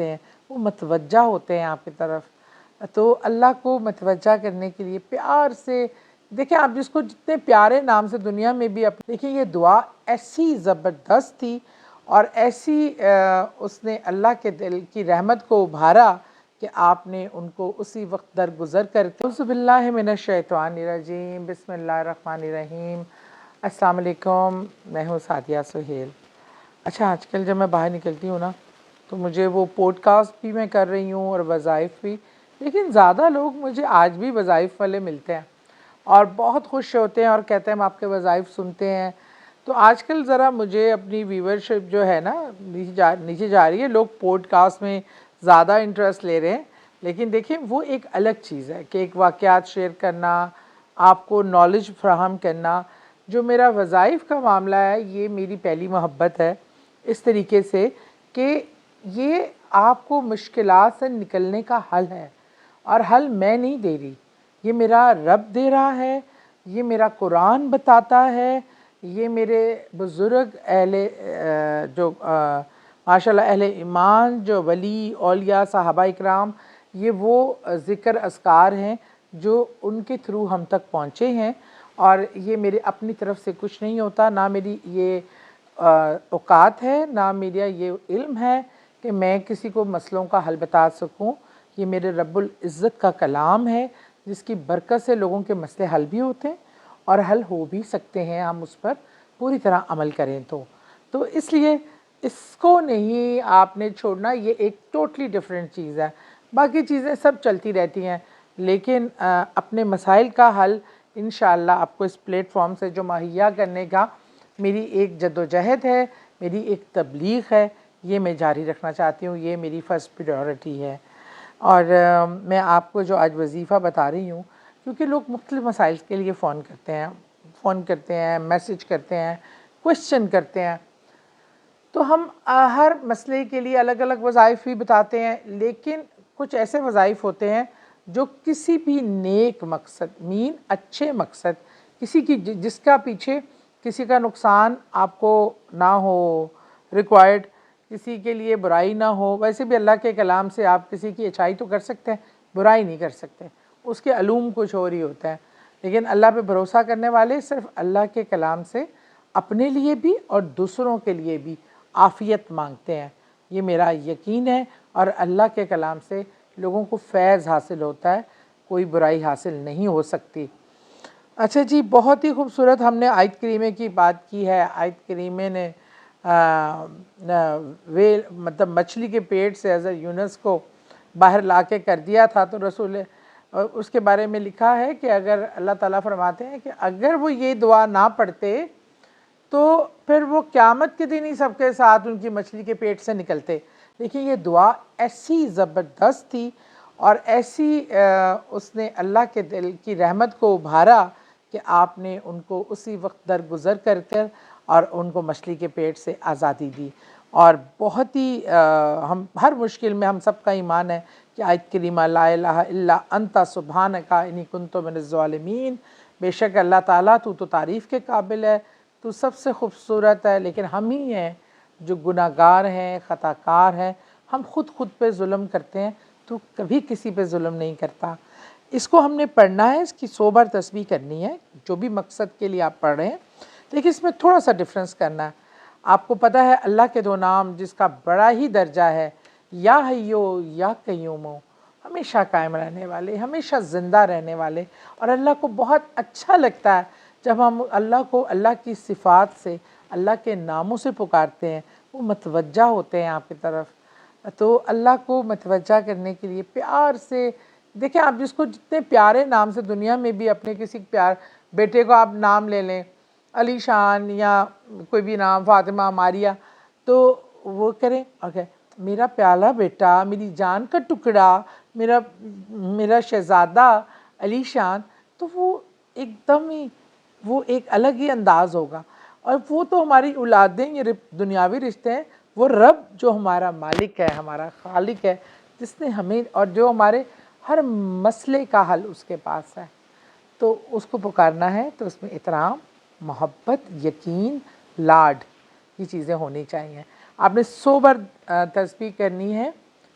ہیں وہ متوجہ ہوتے ہیں آپ کی طرف. تو اللہ کو متوجہ کرنے کے لیے پیار سے دیکھیں، آپ جس کو جتنے پیارے نام سے دنیا میں بھی دیکھیں، یہ دعا ایسی زبردست تھی اور ایسی اس نے اللہ کے دل کی رحمت کو ابھارا کہ آپ نے ان کو اسی وقت درگزر کرتے. اعوذ باللہ من الشیطان الرجیم، بسم اللہ الرحمن الرحیم. السلام علیکم، میں ہوں سعدیہ سہیل. اچھا، آج کل جب میں باہر نکلتی ہوں نا تو مجھے وہ پوڈ کاسٹ بھی میں کر رہی ہوں اور وظائف بھی، لیکن زیادہ لوگ مجھے آج بھی وظائف والے ملتے ہیں اور بہت خوش ہوتے ہیں اور کہتے ہیں ہم آپ کے وظائف سنتے ہیں. تو آج کل ذرا مجھے اپنی ویورشپ جو ہے نا نیچے جا رہی ہے. لوگ پوڈ کاسٹ میں زیادہ انٹرسٹ لے رہے ہیں، لیکن دیکھیں وہ ایک الگ چیز ہے کہ ایک واقعات شیئر کرنا، آپ کو نالج فراہم کرنا. جو میرا وظائف کا معاملہ ہے یہ میری پہلی محبت ہے، اس طریقے سے کہ یہ آپ کو مشکلات سے نکلنے کا حل ہے، اور حل میں نہیں دے رہی، یہ میرا رب دے رہا ہے، یہ میرا قرآن بتاتا ہے، یہ میرے بزرگ جو ماشاءاللہ اہل ایمان، جو ولی اولیاء صحابہ اکرام، یہ وہ ذکر اذکار ہیں جو ان کے تھرو ہم تک پہنچے ہیں. اور یہ میرے اپنی طرف سے کچھ نہیں ہوتا، نہ میری یہ اوقات ہے، نہ میرا یہ علم ہے کہ میں کسی کو مسئلوں کا حل بتا سکوں. یہ میرے رب العزت کا کلام ہے جس کی برکت سے لوگوں کے مسئلے حل بھی ہوتے ہیں اور حل ہو بھی سکتے ہیں، ہم اس پر پوری طرح عمل کریں تو اس لیے اس کو نہیں آپ نے چھوڑنا. یہ ایک ٹوٹلی ڈیفرنٹ چیز ہے. باقی چیزیں سب چلتی رہتی ہیں، لیکن اپنے مسائل کا حل انشاءاللہ آپ کو اس پلیٹ فارم سے جو مہیا کرنے کا میری ایک جدوجہد ہے، میری ایک تبلیغ ہے، یہ میں جاری رکھنا چاہتی ہوں. یہ میری فرسٹ پریورٹی ہے. اور میں آپ کو جو آج وظیفہ بتا رہی ہوں، کیونکہ لوگ مختلف مسائل کے لیے فون کرتے ہیں، میسج کرتے ہیں، کوشچن کرتے ہیں، تو ہم ہر مسئلے کے لیے الگ الگ وظائف بھی بتاتے ہیں. لیکن کچھ ایسے وظائف ہوتے ہیں جو کسی بھی نیک مقصد اچھے مقصد، کسی کی جس کا پیچھے کسی کا نقصان آپ کو نہ ہو ریکوائرڈ، کسی کے لیے برائی نہ ہو. ویسے بھی اللہ کے کلام سے آپ کسی کی اچھائی تو کر سکتے ہیں، برائی نہیں کر سکتے، اس کے علوم کچھ اور ہی ہوتا ہے. لیکن اللہ پہ بھروسہ کرنے والے صرف اللہ کے کلام سے اپنے لیے بھی اور دوسروں کے لیے بھی عافیت مانگتے ہیں. یہ میرا یقین ہے، اور اللہ کے کلام سے لوگوں کو فیض حاصل ہوتا ہے، کوئی برائی حاصل نہیں ہو سکتی. اچھا جی، بہت ہی خوبصورت ہم نے آیت کریمہ کی بات کی ہے. آیت کریمہ نے مطلب مچھلی کے پیٹ سے حضرت یونس کو باہر لا کے کر دیا تھا. تو رسول اس کے بارے میں لکھا ہے کہ اگر اللہ تعالیٰ فرماتے ہیں کہ اگر وہ یہ دعا نہ پڑھتے تو پھر وہ قیامت کے دن ہی سب کے ساتھ ان کی مچھلی کے پیٹ سے نکلتے. لیکن یہ دعا ایسی زبردست تھی اور ایسی اس نے اللہ کے دل کی رحمت کو ابھارا کہ آپ نے ان کو اسی وقت درگزر کر اور ان کو مچھلی کے پیٹ سے آزادی دی. اور بہت ہی ہم ہر مشکل میں ہم سب کا ایمان ہے کہ آیت کریمہ لا الہ الا انت سبحانک انی کنت من الظالمین، بے شک اللہ تعالیٰ تو تعریف کے قابل ہے، تو سب سے خوبصورت ہے، لیکن ہم ہی ہیں جو گناہ گار ہیں، خطا کار ہیں. ہم خود پہ ظلم کرتے ہیں، تو کبھی کسی پہ ظلم نہیں کرتا. اس کو ہم نے پڑھنا ہے، اس کی 100 بار تسبیح کرنی ہے جو بھی مقصد کے لیے آپ پڑھ رہے ہیں. لیکن اس میں تھوڑا سا ڈفرینس کرنا ہے. آپ کو پتہ ہے اللہ کے 2 نام جس کا بڑا ہی درجہ ہے، یا حیو یا قیوم، ہمیشہ قائم رہنے والے، ہمیشہ زندہ رہنے والے. اور اللہ کو بہت اچھا لگتا ہے جب ہم اللہ کو اللہ کی صفات سے، اللہ کے ناموں سے پکارتے ہیں، وہ متوجہ ہوتے ہیں آپ کی طرف. تو اللہ کو متوجہ کرنے کے لیے پیار سے دیکھیں، آپ جس کو جتنے پیارے نام سے دنیا میں بھی اپنے کسی بیٹے کو آپ نام لے لیں، علی شان یا کوئی بھی نام، فاطمہ، ماریہ، تو وہ کریں اور کہیں میرا پیارا بیٹا، میری جان کا ٹکڑا، میرا شہزادہ علی شان، تو وہ ایک دم ہی وہ ایک الگ ہی انداز ہوگا. اور وہ تو ہماری اولادیں، یہ دنیاوی رشتے ہیں، وہ رب جو ہمارا مالک ہے، ہمارا خالق ہے، جس نے ہمیں، اور جو ہمارے ہر مسئلے کا حل اس کے پاس ہے. تو اس کو پکارنا ہے تو اس میں احترام، محبت، یقین، لاڈ، یہ چیزیں ہونی چاہیے. آپ نے 100 بار تسبیح کرنی ہے